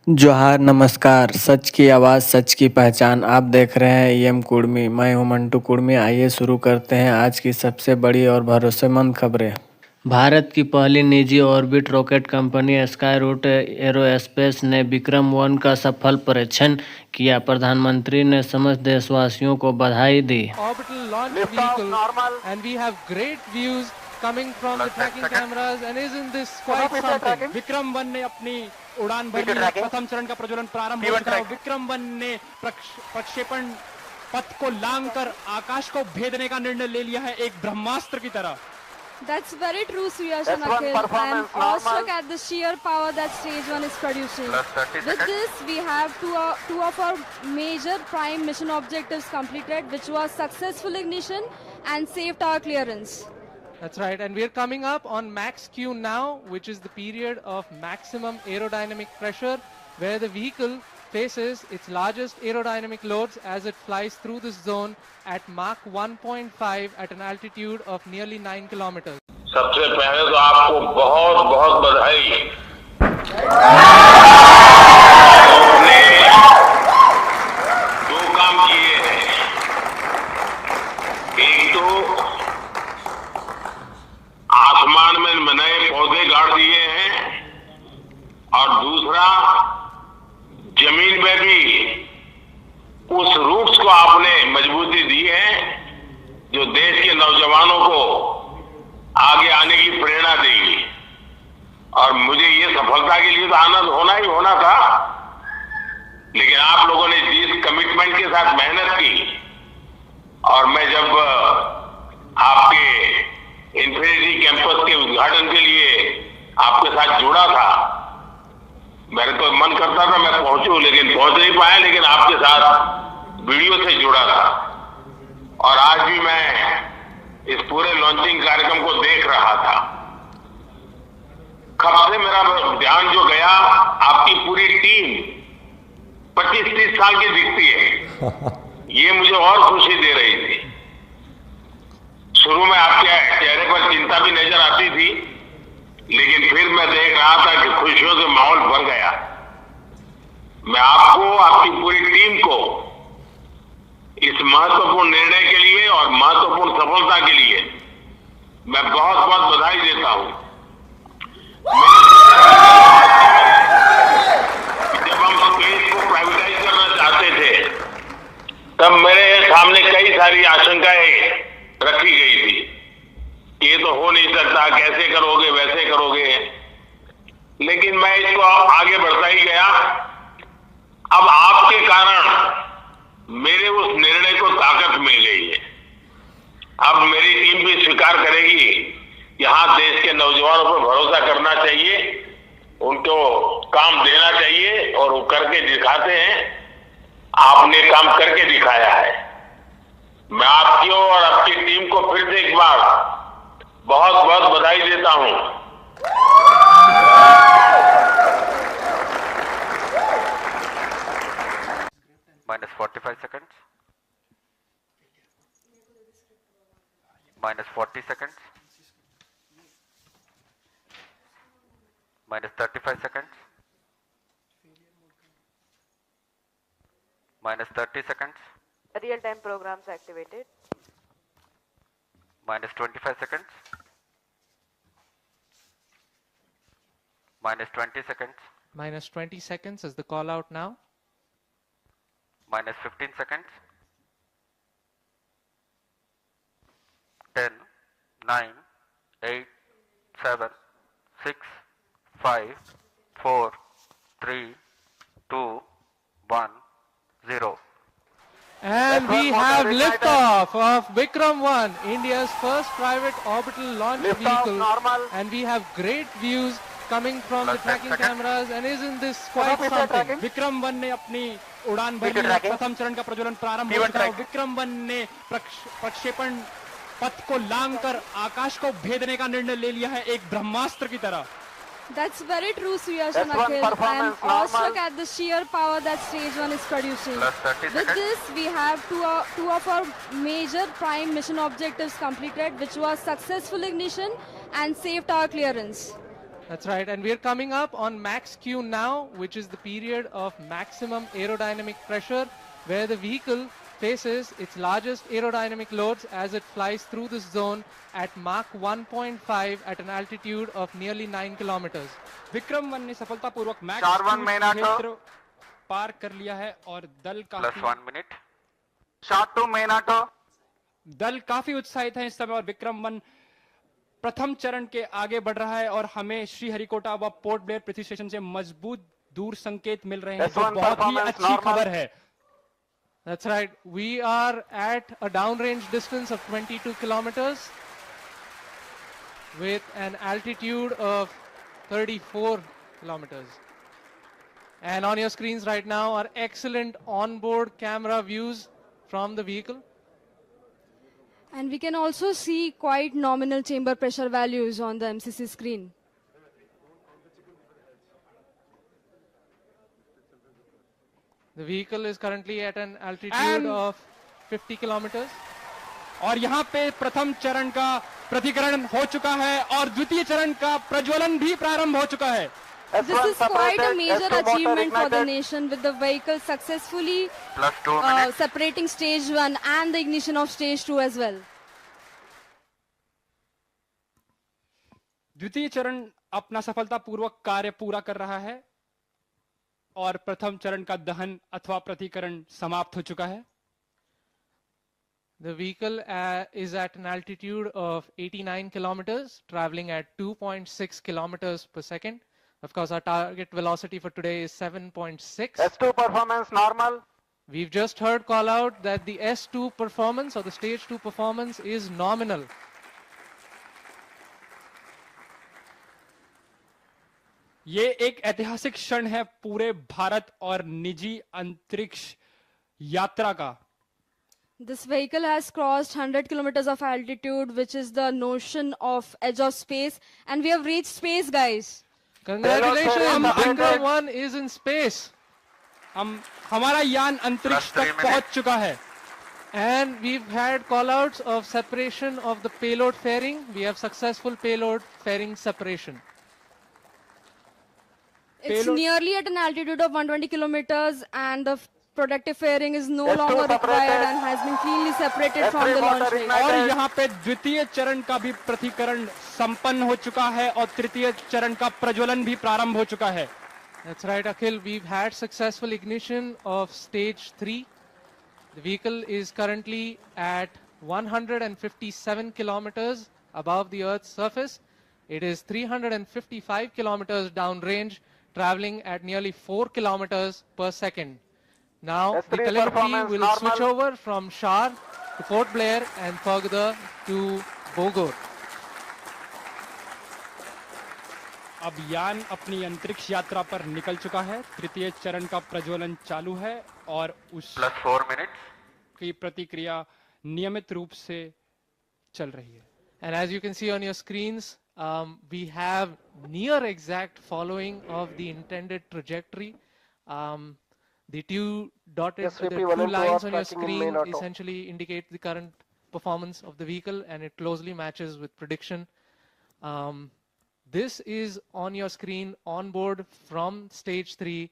जोहार नमस्कार, सच की आवाज़ सच की पहचान। आप देख रहे हैं ईएम कुर्मी। मैं हूं मंटू कुर्मी। आइए शुरू करते हैं आज की सबसे बड़ी और भरोसेमंद खबरें। भारत की पहली निजी orbit rocket company Skyroot aerospace ने विक्रम-1 का सफल परीक्षण किया। प्रधानमंत्री ने समस्त देशवासियों को बधाई दी। Orbital launch vehicle, and we have great views coming from the tracking cameras. And isn't this quite something? विक्रम-1 ने अपनी उड़ान भरी है। प्रथम चरण का प्रज्वलन प्रारंभ हो चुका है। विक्रम-1 ने प्रक्षेपण पथ को लांघकर आकाश को भेदने का निर्णय ले लिया है, एक ब्रह्मास्त्र की तरह। That's very true, Suyashan Akhil. I am awestruck at the sheer power that Stage 1 is producing. With this, we have two of our major prime mission objectives completed, which was successful ignition and safe tower clearance. That's right, and we're coming up on max Q now, which is the period of maximum aerodynamic pressure, where the vehicle faces its largest aerodynamic loads as it flies through this zone at Mach 1.5 at an altitude of nearly 9 kilometers. सबसे पहले तो आपको बहुत बहुत बधाई। आपने दो काम किए हैं। एक तो आसमान में नए पौधे गाड़ दिए हैं और दूसरा जमीन में भी उस रूट्स को आपने मजबूती दी है जो देश के नौजवानों को आगे आने की प्रेरणा देगी। और मुझे ये सफलता के लिए तो आनंद होना था, लेकिन आप लोगों ने जिस कमिटमेंट के साथ मेहनत की, और मैं जब आपके इन्फिनिटी कैंपस के उद्घाटन के लिए आपके साथ जुड़ा था, मेरे तो मन करता था मैं पहुंचूं, लेकिन पहुंच नहीं पाया, लेकिन आपके साथ वीडियो से जुड़ा था। और आज भी मैं इस पूरे लॉन्चिंग कार्यक्रम को देख रहा था। कब से मेरा ध्यान जो गया, आपकी पूरी टीम 25-30 साल की दिखती है। ये मुझे और खुशी दे रही थी। शुरू में आपके चेहरे पर चिंता भी नजर आती थी, लेकिन फिर मैं देख रहा था कि खुशियों से माहौल भर गया। मैं आपको, आपकी पूरी टीम को इस महत्वपूर्ण निर्णय के लिए और महत्वपूर्ण सफलता के लिए मैं बहुत बहुत बधाई देता हूं। जब हम स्पेस को प्राइवेटाइज करना चाहते थे, तब मेरे सामने कई सारी आशंकाएं रखी गई थी। ये तो हो नहीं सकता, कैसे करोगे, वैसे करोगे, लेकिन मैं इसको आगे बढ़ता ही गया। अब आपके कारण मेरे उस निर्णय को ताकत मिल गई है। अब मेरी टीम भी स्वीकार करेगी, यहां देश के नौजवानों पर भरोसा करना चाहिए, उनको काम देना चाहिए, और वो करके दिखाते हैं। आपने काम करके दिखाया है। मैं आपकी और आपकी टीम को फिर से एक बार बहुत बहुत बधाई देता हूं। Minus 45 seconds. Minus 40 seconds. Minus 35 seconds. Minus 30 seconds. Real-time programs activated. Minus 25 seconds. Minus 20 seconds. Minus 20 seconds is the call out now. Minus 15 seconds. 10, 9, 8, 7, 6, 5, 4, 3, 2, 1, 0. And we have liftoff of Vikram-1, India's first private orbital launch vehicle. And we have great views coming from the tracking cameras. And isn't this quite something? Vikram-1 ने अपनी उड़ान भरी है। प्रथम चरण का प्रज्वलन प्रारंभ हो चुका है। विक्रम-1 ने प्रक्षेपण पथ को लांघकर आकाश को भेदने का निर्णय ले लिया है, एक ब्रह्मास्त्र की तरह। That's very true, Suyashan Akhil. I am awestruck at the sheer power that Stage 1 is producing. With this, we have two of our major prime mission objectives completed, which was successful ignition and safe tower clearance. That's right, and we're coming up on max Q now, which is the period of maximum aerodynamic pressure, where the vehicle faces its largest aerodynamic loads as it flies through this zone at Mach 1.5 at an altitude of nearly 9 kilometers. Vikram 1 ने सफलतापूर्वक max Star one minute. क्षेत्र पार कर लिया है और Plus 1 minute. Short 2 minute. दल काफी उत्साहित है इस समय और विक्रम 1 प्रथम चरण के आगे बढ़ रहा है और हमें श्रीहरिकोटा व पोर्ट ब्लेयर पृथ्वी स्टेशन से मजबूत दूर संकेत मिल रहे हैं, जो S1 बहुत ही performance अच्छी normal. खबर है. That's right, we are at a downrange distance of 22 kilometers with an altitude of 34 kilometers. And on your screens right now are excellent onboard camera views from the vehicle. And we can also see quite nominal chamber pressure values on the MCC screen. The vehicle is currently at an altitude And- of 50 kilometers. और यहाँ पे प्रथम चरण का प्रतिकरण हो चुका है और द्वितीय चरण का प्रज्वलन भी प्रारंभ हो चुका है. This is quite a major achievement for the nation, with the vehicle successfully Plus 2 minutes. separating stage 1 and the ignition of stage 2 as well. द्वितीय चरण अपना सफलतापूर्वक कार्य पूरा कर रहा है और प्रथम चरण का दहन अथवा प्रतिकरण समाप्त हो चुका है. The vehicle is at an altitude of 89 kilometers, traveling at 2.6 kilometers per second. Of course, our target velocity for today is 7.6. S2 performance normal. We've just heard call out that the S2 performance or the stage 2 performance is nominal. ये एक ऐतिहासिक क्षण है पूरे भारत और निजी अंतरिक्ष यात्रा का. This vehicle has crossed 100 kilometers of altitude, which is the notion of edge of space, and we have reached space, guys. Congratulations, Vikram 1 is in space. हमारा यान अंतरिक्ष Plus 3 तक पहुंच चुका है. And we've had callouts of separation of the payload fairing. We have successful payload fairing separation. It's Payload- nearly at an altitude of 120 kilometers, and the protective fairing is no S2 longer required separated. and has been cleanly separated from S3 the launch motor vehicle. ignited. और यहाँ पे द्वितीय चरण का भी प्रतिकरण संपन्न हो चुका है और तृतीय चरण का प्रज्वलन भी प्रारंभ हो चुका है. That's right, Akhil. We've had successful ignition of stage 3. The vehicle is currently at 157 kilometers above the Earth's surface. It is 355 kilometers downrange, traveling at nearly 4 kilometers per second. Now, the S3 telemetry performance will normal. switch over from Shar to Port Blair and further to Bogor. अब यान अपनी अंतरिक्ष यात्रा पर निकल चुका है. तृतीय चरण का प्रज्वलन चालू है और Plus 4 minutes. उसकी प्रतिक्रिया नियमित रूप से चल रही है. And as you can see on your screens, we have near exact following of the intended trajectory. The two dotted SVP the two Valento lines are on your tracking in screen main auto. essentially indicate the current performance of the vehicle, and it closely matches with prediction. This is on your screen on board from stage 3,